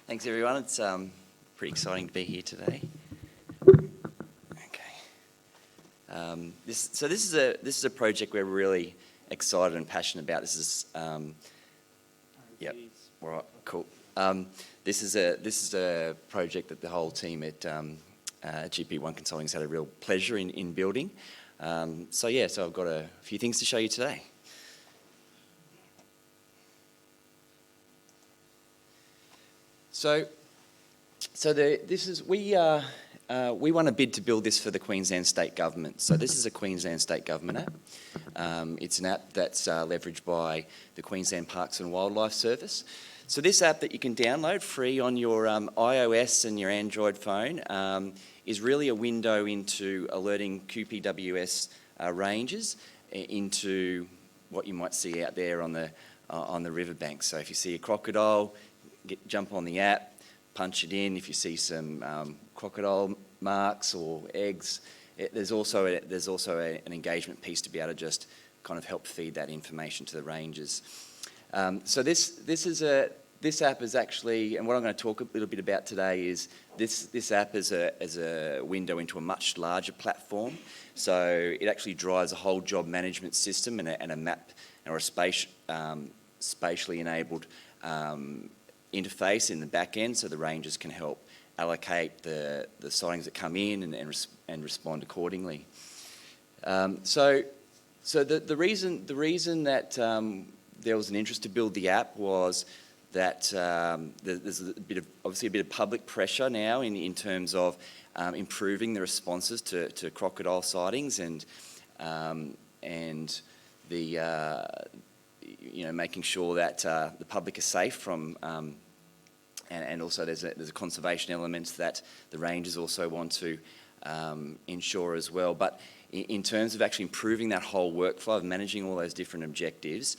Thanks everyone, it's pretty exciting to be here today. Okay. This is a project we're really excited and passionate about. This is, yep, all right, cool. This is a project that the whole team at GP1 Consulting has had a real pleasure in building. So I've got a few things to show you today. We won a bid to build this for the Queensland State Government. So this is a Queensland State Government app. It's an app that's leveraged by the Queensland Parks and Wildlife Service. So this app that you can download free on your iOS and your Android phone is really a window into alerting QPWS rangers into what you might see out there on the riverbank. So if you see a crocodile, jump on the app, punch it in. If you see some crocodile marks or eggs, there's also an engagement piece to be able to just kind of help feed that information to the rangers. So this app is actually, and what I'm going to talk a little bit about today is this app is a window into a much larger platform. So it actually drives a whole job management system and a map or a spatially enabled interface in the back end, so the rangers can help allocate the sightings that come in and respond accordingly. So the reason that there was an interest to build the app was that there's obviously a bit of public pressure now in terms of improving the responses to crocodile sightings and making sure that the public is safe from and also there's a conservation element that the rangers also want to ensure as well. But in terms of actually improving that whole workflow of managing all those different objectives,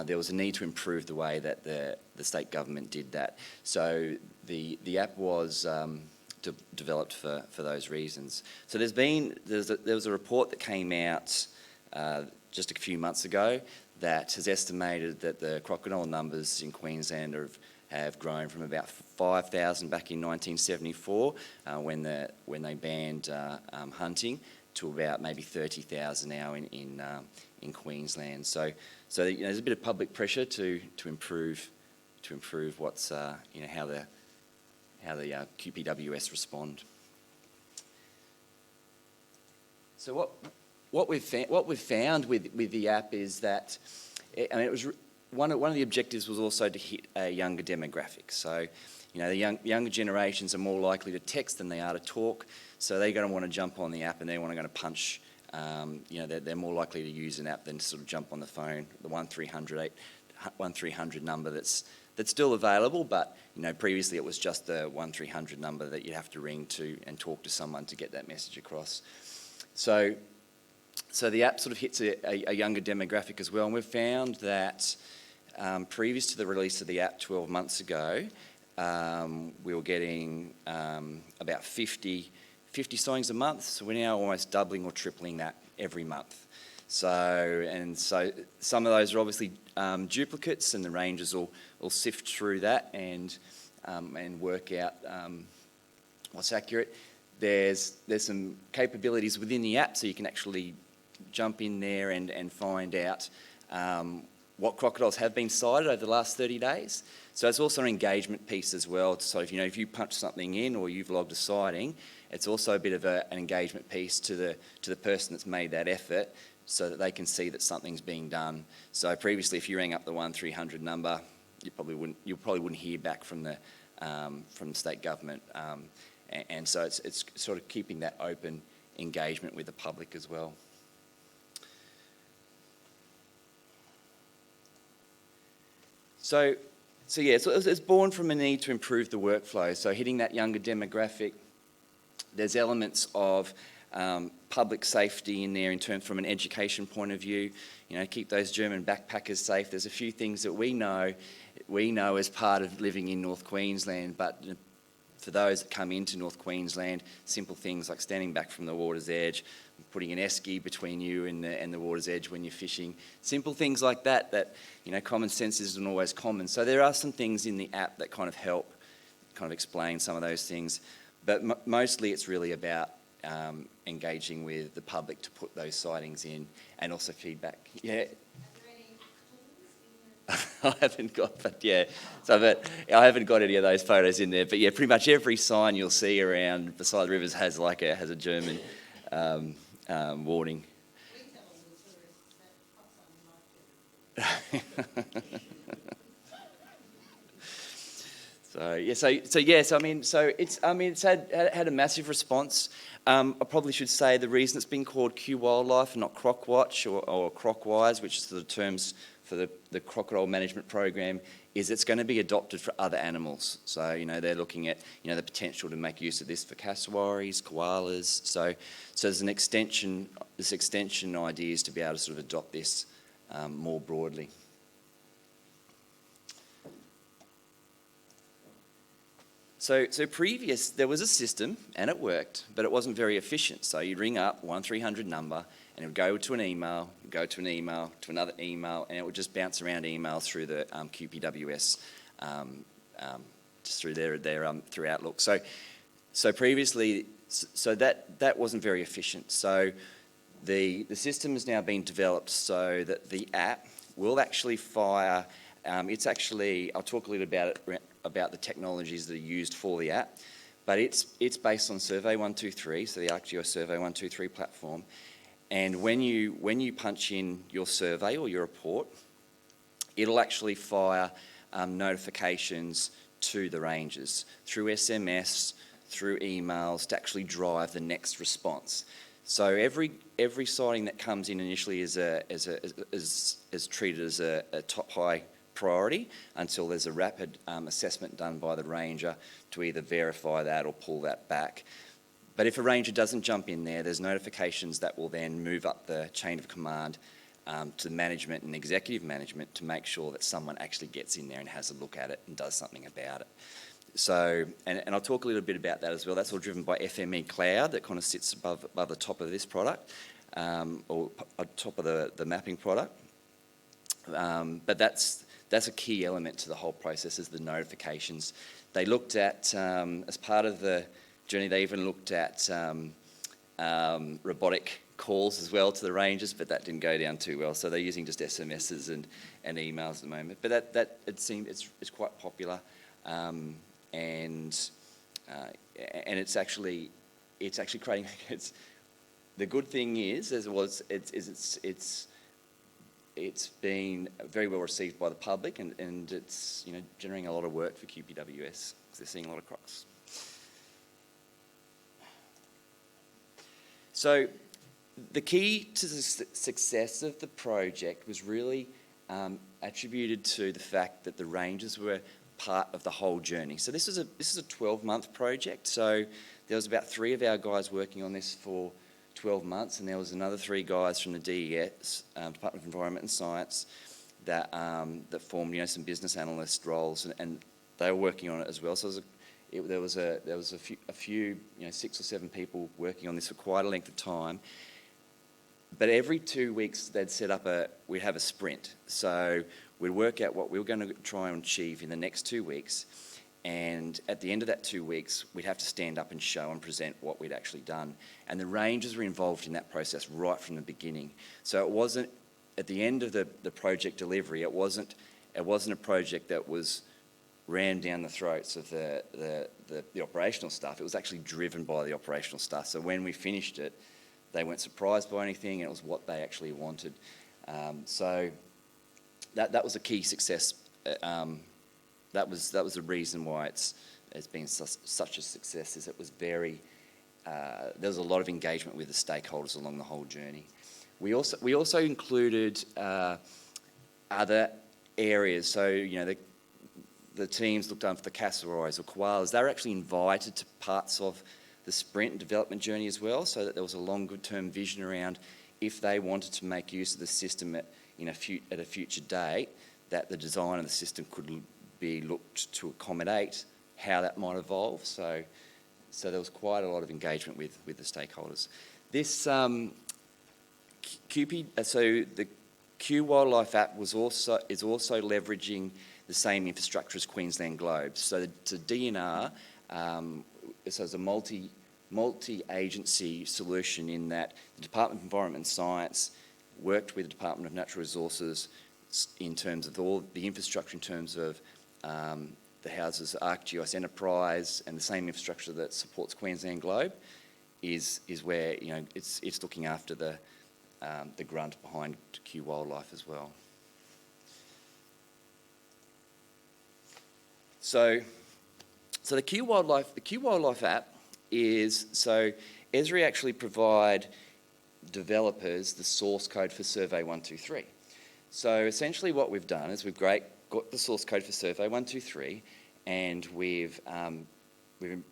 there was a need to improve the way that the state government did that. So the app was developed for those reasons. So there was a report that came out just a few months ago that has estimated that the crocodile numbers in Queensland have grown from about 5,000 back in 1974 when they banned hunting to about maybe 30,000 now in Queensland. So there's a bit of public pressure to improve what's how the QPWS respond. So what we've found with the app is that, it was one of the objectives was also to hit a younger demographic. So, the younger generations are more likely to text than they are to talk. So they're going to want to jump on the app and they're going to punch. They're more likely to use an app than to sort of jump on the phone. The 1300 number that's still available, but previously it was just the 1300 number that you'd have to ring to and talk to someone to get that message across. So the app sort of hits a younger demographic as well, and we've found that previous to the release of the app 12 months ago, we were getting about 50 sightings a month, so we're now almost doubling or tripling that every month. So some of those are obviously duplicates, and the rangers will sift through that and work out what's accurate. There's some capabilities within the app, so you can actually jump in there and find out what crocodiles have been sighted over the last 30 days. So it's also an engagement piece as well. So if you punch something in or you've logged a sighting, it's also a bit of an engagement piece to the person that's made that effort, so that they can see that something's being done. So previously, if you rang up the 1300 number, you probably wouldn't hear back from the state government. And so it's sort of keeping that open engagement with the public as well. So it's born from a need to improve the workflow. So hitting that younger demographic, there's elements of public safety in there from an education point of view. Keep those German backpackers safe. There's a few things that we know as part of living in North Queensland, but for those that come into North Queensland, simple things like standing back from the water's edge, putting an esky between you and the water's edge when you're fishing. Simple things like that common sense isn't always common. So there are some things in the app that kind of help kind of explain some of those things. But mostly it's really about engaging with the public to put those sightings in, and also feedback. Yeah. I haven't got, but yeah. But I haven't got any of those photos in there. But yeah, pretty much every sign you'll see around beside the rivers has a German warning. It's had a massive response. I probably should say the reason it's been called QWildlife and not Crocwatch or Crocwise, which is the terms for the crocodile management program, is it's going to be adopted for other animals. So, they're looking at, the potential to make use of this for cassowaries, koalas. So there's an extension, this extension idea is to be able to sort of adopt this more broadly. So there was a system and it worked, but it wasn't very efficient. So you'd ring up 1300 number and it would go to an email, to another email, and it would just bounce around emails through the QPWS, just through through Outlook. So previously, that wasn't very efficient. So the system has now been developed so that the app will actually fire. I'll talk a little about the technologies that are used for the app, but it's based on Survey 123, so the ArcGeo Survey 123 platform. And when you punch in your survey or your report, it'll actually fire notifications to the rangers through SMS, through emails, to actually drive the next response. So every sighting that comes in initially is treated as a top high priority until there's a rapid assessment done by the ranger to either verify that or pull that back. But if a ranger doesn't jump in there, there's notifications that will then move up the chain of command to management and executive management to make sure that someone actually gets in there and has a look at it and does something about it. So, and I'll talk a little bit about that as well. That's all driven by FME Cloud that kind of sits above the top of this product, or top of the mapping product. But that's a key element to the whole process, is the notifications. They looked at, as part of the journey, they even looked at robotic calls as well to the rangers, but that didn't go down too well. So they're using just SMSs and emails at the moment. But that it seems it's quite popular, and it's actually creating. The good thing is, it's been very well received by the public, and it's generating a lot of work for QPWS because they're seeing a lot of crocs. So the key to the success of the project was really attributed to the fact that the rangers were part of the whole journey. So this is a 12-month project. So there was about 3 of our guys working on this for 12 months, and there was another 3 guys from the DES, Department of Environment and Science, that formed some business analyst roles, and they were working on it as well. So there was a few 6 or 7 people working on this for quite a length of time. But every 2 weeks they'd set up we'd have a sprint. So we'd work out what we were going to try and achieve in the next 2 weeks. And at the end of that 2 weeks, we'd have to stand up and show and present what we'd actually done. And the rangers were involved in that process right from the beginning. So it wasn't, at the end of the project delivery, it wasn't a project that was rammed down the throats of the operational staff. It was actually driven by the operational staff. So when we finished it, they weren't surprised by anything, and it was what they actually wanted. So that was a key success. That was the reason why it's been such a success. Is it was very there was a lot of engagement with the stakeholders along the whole journey. We also included other areas. So the teams looked after the cassowaries or koalas. They were actually invited to parts of the sprint and development journey as well, so that there was a longer-term vision around if they wanted to make use of the system at a future date, that the design of the system could be looked to accommodate how that might evolve. So there was quite a lot of engagement with the stakeholders. This the QWildlife app is also leveraging the same infrastructure as Queensland Globes. So the DNR, so it's a multi-agency solution in that the Department of Environment and Science worked with the Department of Natural Resources in terms of all the infrastructure, in terms of the houses ArcGeos Enterprise, and the same infrastructure that supports Queensland Globe is where, you know, it's looking after the grunt behind QWildlife as well. So the QWildlife app is, so Esri actually provide developers the source code for Survey 123. So essentially what we've done is we've got the source code for Survey 123, and we've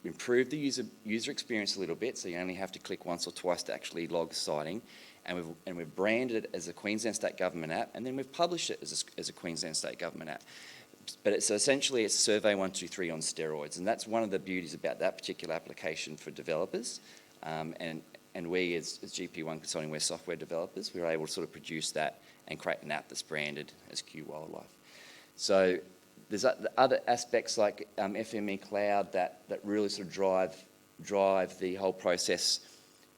improved the user experience a little bit, so you only have to click once or twice to actually log a sighting, and we've branded it as a Queensland State Government app, and then we've published it as a Queensland State Government app. But it's essentially it's Survey 123 on steroids, and that's one of the beauties about that particular application for developers. And we, as GP1 Consulting, we're software developers, we were able to sort of produce that and create an app that's branded as QWildlife. So there's other aspects like FME Cloud that really sort of drive the whole process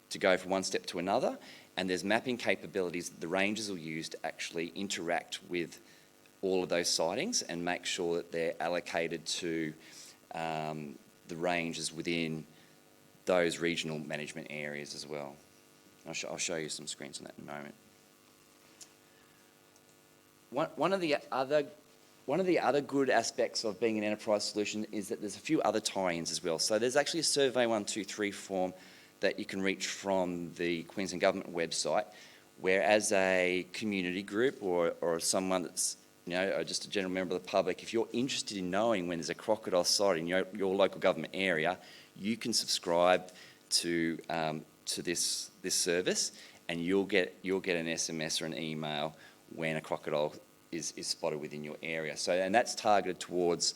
to go from one step to another. And there's mapping capabilities that the rangers will use to actually interact with all of those sightings and make sure that they're allocated to the ranges within those regional management areas as well. I'll show you some screens on that in a moment. One of the other good aspects of being an enterprise solution is that there's a few other tie-ins as well. So there's actually a Survey 123 form that you can reach from the Queensland Government website, where as a community group or someone that's, you know, or just a general member of the public, if you're interested in knowing when there's a crocodile sighting in your local government area, you can subscribe to this service, and you'll get an SMS or an email when a crocodile is spotted within your area. So, and that's targeted towards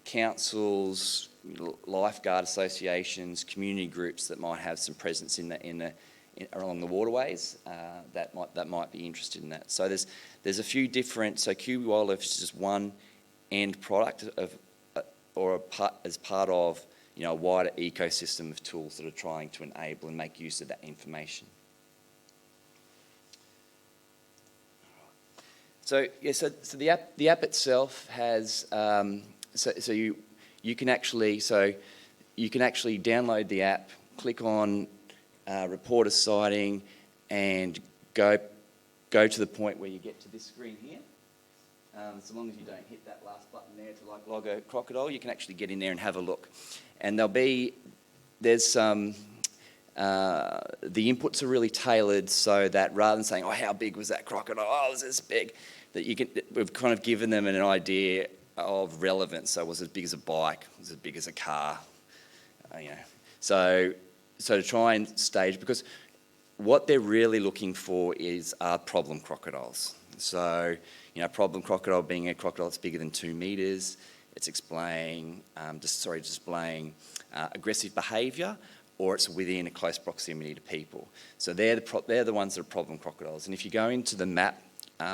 councils, lifeguard associations, community groups that might have some presence along the waterways that might be interested in that. So there's a few different. So QWildlife is just one end product as part of, you know, a wider ecosystem of tools that are trying to enable and make use of that information. So yeah, so the app itself has you can actually download the app, click on report a sighting, and go to the point where you get to this screen here. So long as you don't hit that last button there to log a crocodile, you can actually get in there and have a look. And there's some the inputs are really tailored so that rather than saying, oh, how big was that crocodile? Oh, it was this big. We've kind of given them an idea of relevance. So was it as big as a bike? Was it as big as a car? You know, so to try and stage, because what they're really looking for are problem crocodiles. So, you know, problem crocodile being a crocodile that's bigger than 2 metres. It's displaying aggressive behaviour, or it's within a close proximity to people. So they're the ones that are problem crocodiles. And if you go into the map,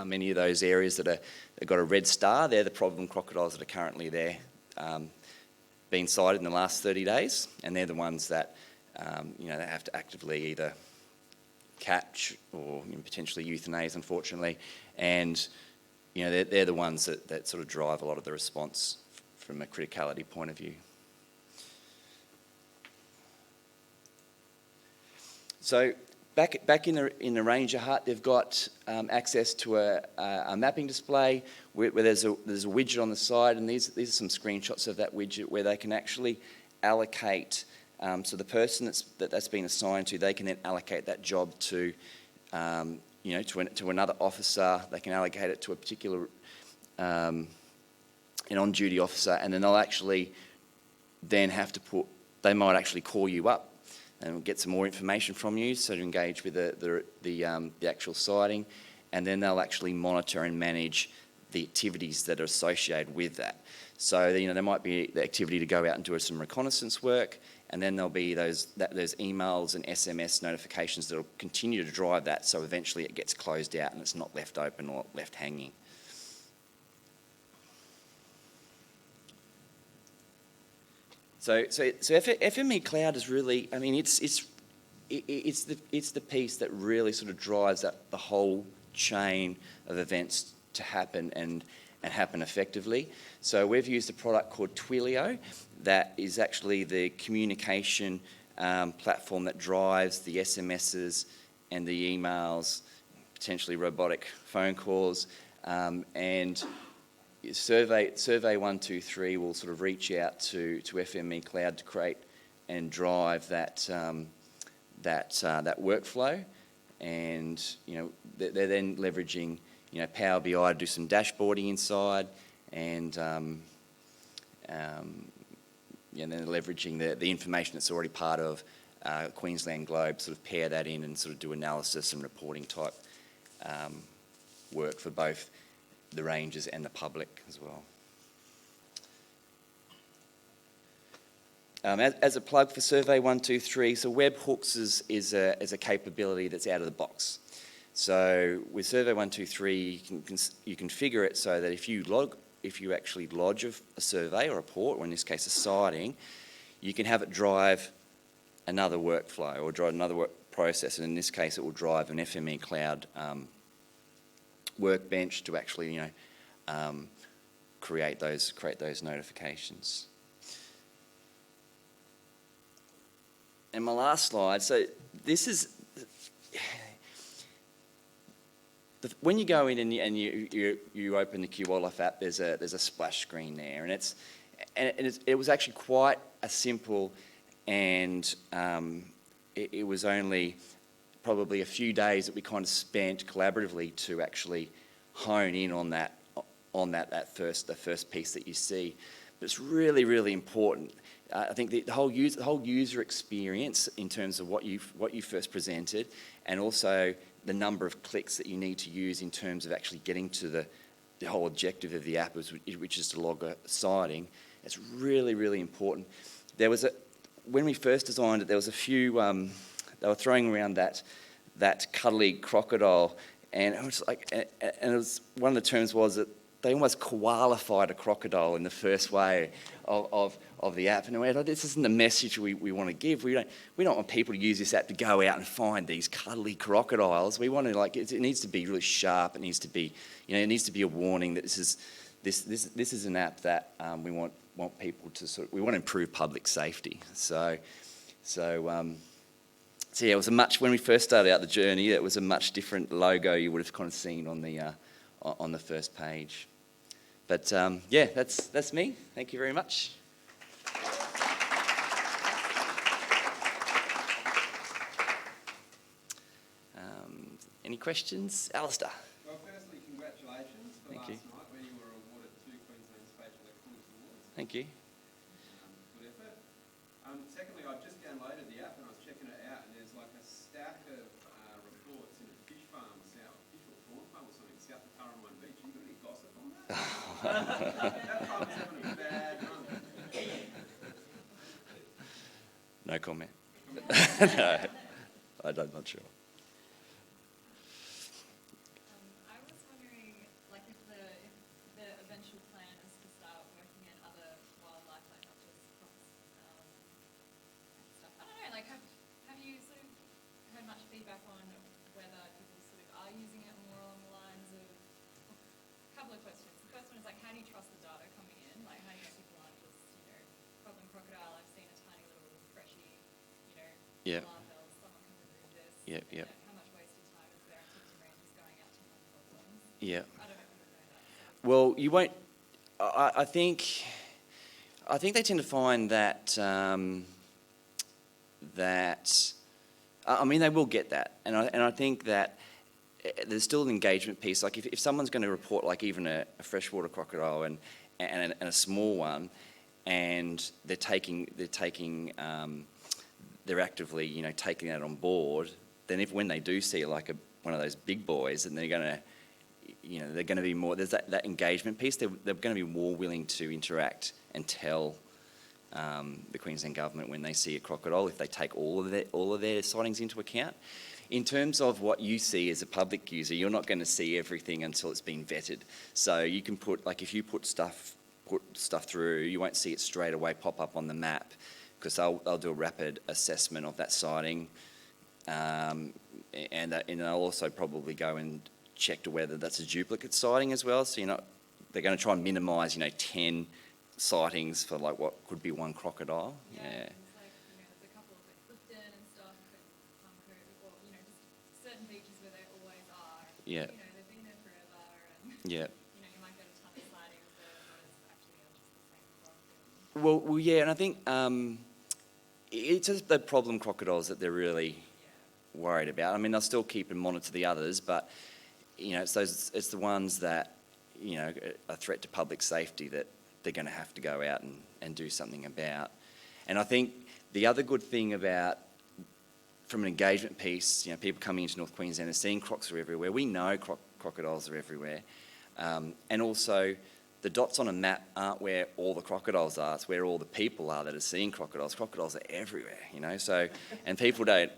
many of those areas that have got a red star, they're the problem crocodiles that are currently there, being sighted in the last 30 days, and they're the ones that you know, they have to actively either catch or, you know, potentially euthanize, unfortunately, and, you know, they're the ones that sort of drive a lot of the response from a criticality point of view. So back in the Ranger hut, they've got access to a mapping display where there's a widget on the side, and these are some screenshots of that widget where they can actually allocate. So the person that's been assigned to, they can then allocate that job to, you know, to another officer. They can allocate it to a particular an on-duty officer, and then they'll actually then have to they might actually call you up and get some more information from you, so to engage with the actual sighting, and then they'll actually monitor and manage the activities that are associated with that. So, you know, there might be the activity to go out and do some reconnaissance work, and then there'll be those emails and SMS notifications that will continue to drive that, so eventually it gets closed out and it's not left open or left hanging. FME Cloud is really, I mean, it's the piece that really sort of drives up the whole chain of events to happen and happen effectively. So we've used a product called Twilio that is actually the communication platform that drives the SMSs and the emails, potentially robotic phone calls, and Survey 123 will sort of reach out to FME Cloud to create and drive that workflow, and they're then leveraging Power BI to do some dashboarding inside, and then leveraging the information that's already part of Queensland Globe, sort of pair that in and sort of do analysis and reporting type work for both the rangers and the public as well. As a plug for Survey 123, so webhooks is a capability that's out of the box. So with Survey 123, you configure it so that if you actually lodge a survey or a report, or in this case a sighting, you can have it drive another workflow or drive another work process, and in this case it will drive an FME Cloud workbench to actually create those notifications. And my last slide, so this is when you go in and you open the QWildlife app, there's a splash screen there, and it was actually quite a simple, and it was only probably a few days that we kind of spent collaboratively to actually hone in on that the first piece that you see. But it's really, really important. I think the whole user experience in terms of what you first presented, and also the number of clicks that you need to use in terms of actually getting to the whole objective of the app, which is to log a sighting. It's really, really important. When we first designed it, there was a few. They were throwing around that cuddly crocodile, and it was like, and it was one of the terms was that they almost qualified a crocodile in the first way of the app. And we went, this isn't the message we want to give. We don't want people to use this app to go out and find these cuddly crocodiles. We want to it needs to be really sharp. It needs to be it needs to be a warning that this is an app that we want people to we want to improve public safety. So yeah, it was when we first started out the journey, it was a much different logo you would have kind of seen on the first page. But yeah, that's me. Thank you very much. Any questions? Alistair. Well, firstly, congratulations for Thank last you. night when you were awarded 2 Queensland Spatial Excellence Awards. Thank you. Good effort. Secondly, I've just downloaded the app and I was checking it out, and there's like a stack of reports in a fish farm, fish or prawn farm or something, south of Currambine Beach. You got any gossip on that? That farm is having a bad run. No comment. No, I'm not sure. I was wondering, like, if the eventual plan is to start working in other wildlife, like not just crops and stuff. I don't know, like, have you sort of heard much feedback on whether people sort of are using it more along the lines of a couple of questions. The first one is like, how do you trust the data coming in? Like, how do you people aren't just, problem crocodile, I've seen a tiny little freshy, Yeah. alarm bells, someone can remove this. Yep. How much wasted time is there activity rangers going out to non-problems? Yeah. I don't know if you know that. Well, you won't. I think they tend to find that I mean, they will get that, and I think that there's still an engagement piece. Like if someone's going to report, like even a freshwater crocodile and a small one, and they're actively taking that on board, then when they do see like one of those big boys, and they're going to be more, there's that engagement piece. They're going to be more willing to interact and tell the Queensland government when they see a crocodile, if they take all of their sightings into account. In terms of what you see as a public user, you're not going to see everything until it's been vetted. So you can put, like if you put stuff put stuff through, you won't see it straight away pop up on the map, because they'll do a rapid assessment of that sighting, and they'll also probably go and check to whether that's a duplicate sighting as well. So they're going to try and minimise 10 sightings for like what could be one crocodile. Yeah. It's like, there's a couple of Clifton and stuff, and Funko, or just certain beaches where they always are. And, Yeah. They've been there forever, and Yeah. you might get a ton of sightings there, but it's actually just the same croc. Well, yeah, and I think it's just the problem crocodiles that they're really worried about. I mean, they'll still keep and monitor the others, but it's the ones that are a threat to public safety that they're going to have to go out and do something about. And I think the other good thing about, from an engagement piece, people coming into North Queensland and seeing crocs are everywhere. We know crocodiles are everywhere, and also the dots on a map aren't where all the crocodiles are, it's where all the people are that are seeing crocodiles. Crocodiles are everywhere, so, and people just don't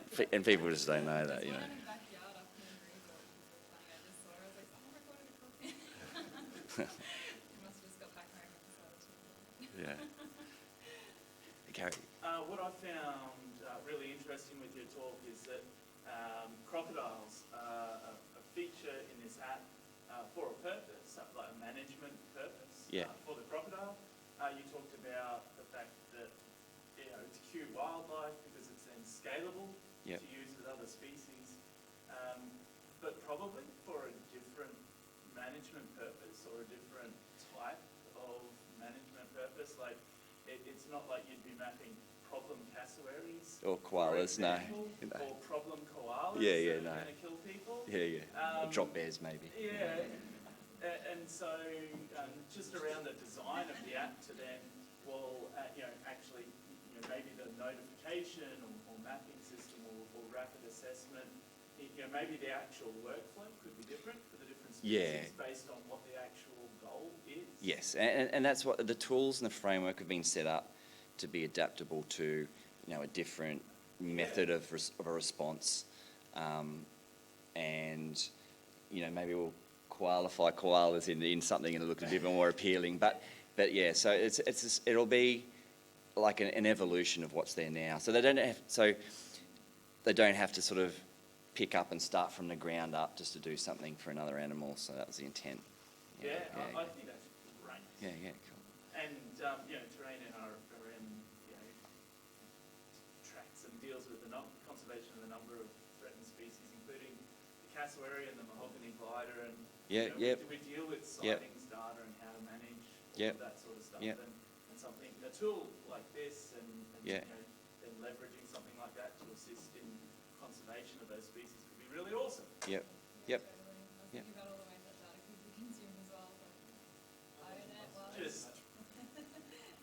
know that, There's one in the backyard up in Resort, which is funny. I just saw it. I was like, someone recorded a croc. You must have just got back home and decided to. Yeah. Gary. What I found really interesting with your talk is that crocodiles are a feature in this app for a purpose, like a management purpose for the crocodile. You talked about the fact that it's QWildlife because it's then scalable to use with other species, but probably for a different management purpose or a different type of management purpose. Like it's not like you'd be mapping problem cassowaries Or koalas, no. Or problem koalas Yeah, that no. are going to kill people. Yeah. Drop bears, maybe. Yeah. And so just around the design of the app to then, actually, maybe the notification or mapping system or rapid assessment, maybe the actual workflow could be different for the different species based on what the actual goal is. Yes, and that's what the tools and the framework have been set up to be adaptable to, a different method of a response, and maybe we'll qualify koalas in something and look a bit more appealing. But yeah, so it'll be like an evolution of what's there now. So they don't have to sort of pick up and start from the ground up just to do something for another animal. So that was the intent. I think that's great. Yeah, cool. And terrain in our tracks and deals with the conservation of a number of threatened species, including the cassowary and the mahogany glider, and we deal with sightings data and how to manage all of that sort of stuff. And something, a tool like this, and then leveraging something like that to assist in conservation of those species could be really awesome. Yep. Totally. I was thinking about all the ways that data could be consumed as well. Just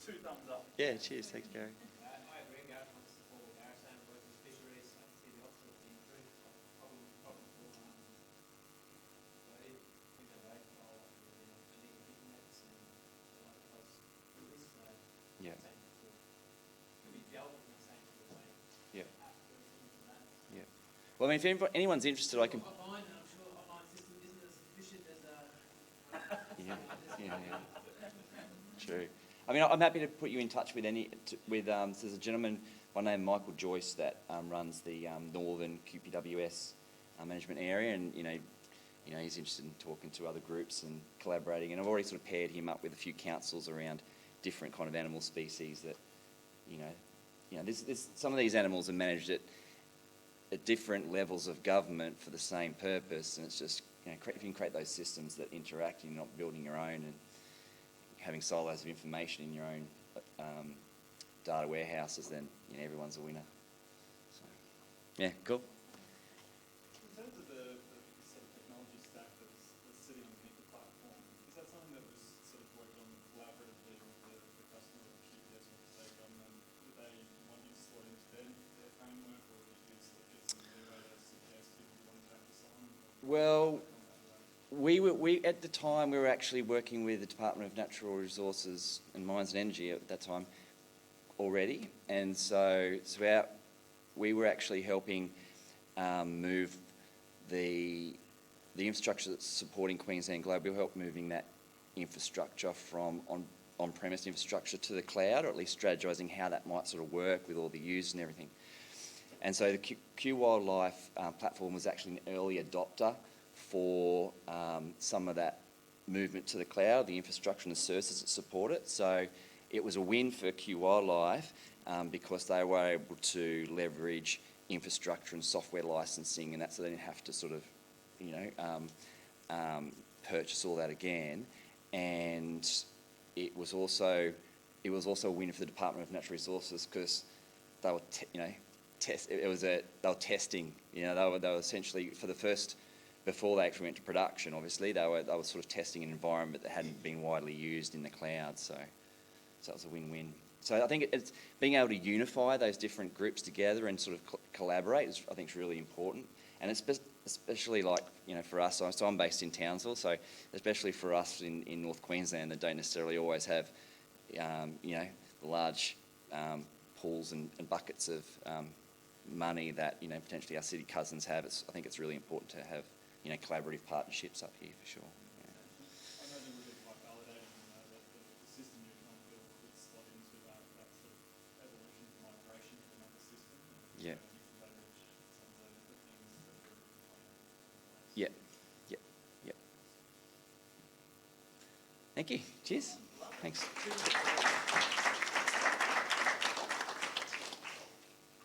2 thumbs up. Yeah, cheers. Thanks, Gary. I agree, Gareck wants to support what Gareck's saying, work with fisheries. I can see the opposite being true. Problem for Yeah. Well, I mean, if anyone's interested, I can. I'm sure a mine system isn't as efficient as Yeah. True. I mean, I'm happy to put you in touch with there's a gentleman by name Michael Joyce that runs the Northern QPWS management area, and he's interested in talking to other groups and collaborating. And I've already sort of paired him up with a few councils around different kind of animal species that, there's some of these animals are managed at different levels of government for the same purpose, and it's just if you can create those systems that interact and you're not building your own and having silos of information in your own data warehouses, then everyone's a winner. So, yeah, cool. In terms of the sort of technology stack that's sitting underneath the platform, is that something that was sort of worked on collaboratively with the customer of QPS or the state government? Did they want you to slot into their framework, or did you sort of get some leeway to suggest if you wanted to focus on? Well, we at the time we were actually working with the Department of Natural Resources and Mines and Energy at that time already, and so we were actually helping move the infrastructure that's supporting Queensland Globe. We helped moving that infrastructure from on-premise infrastructure to the cloud, or at least strategizing how that might sort of work with all the users and everything. And so the QWildlife platform was actually an early adopter for some of that movement to the cloud, the infrastructure and the services that support it. So it was a win for QWildlife because they were able to leverage infrastructure and software licensing, and that's so they didn't have to sort of, purchase all that again. And it was also a win for the Department of Natural Resources because they were, they were testing. They were essentially for the first, before they actually went to production. Obviously, they were sort of testing an environment that hadn't been widely used in the cloud. So that was a win-win. So I think it's being able to unify those different groups together and sort of collaborate is, I think, is really important. And it's especially for us. So I'm based in Townsville. So especially for us in North Queensland that don't necessarily always have, the large pools and buckets of money that potentially our city cousins have. I think it's really important to have collaborative partnerships up here for sure. I imagine it would be quite validating that the system you're trying to build could slot into that sort of evolution of migration from another system. Yeah. You can leverage some of the things that are in place. Yeah. Thank you. Cheers. Thanks.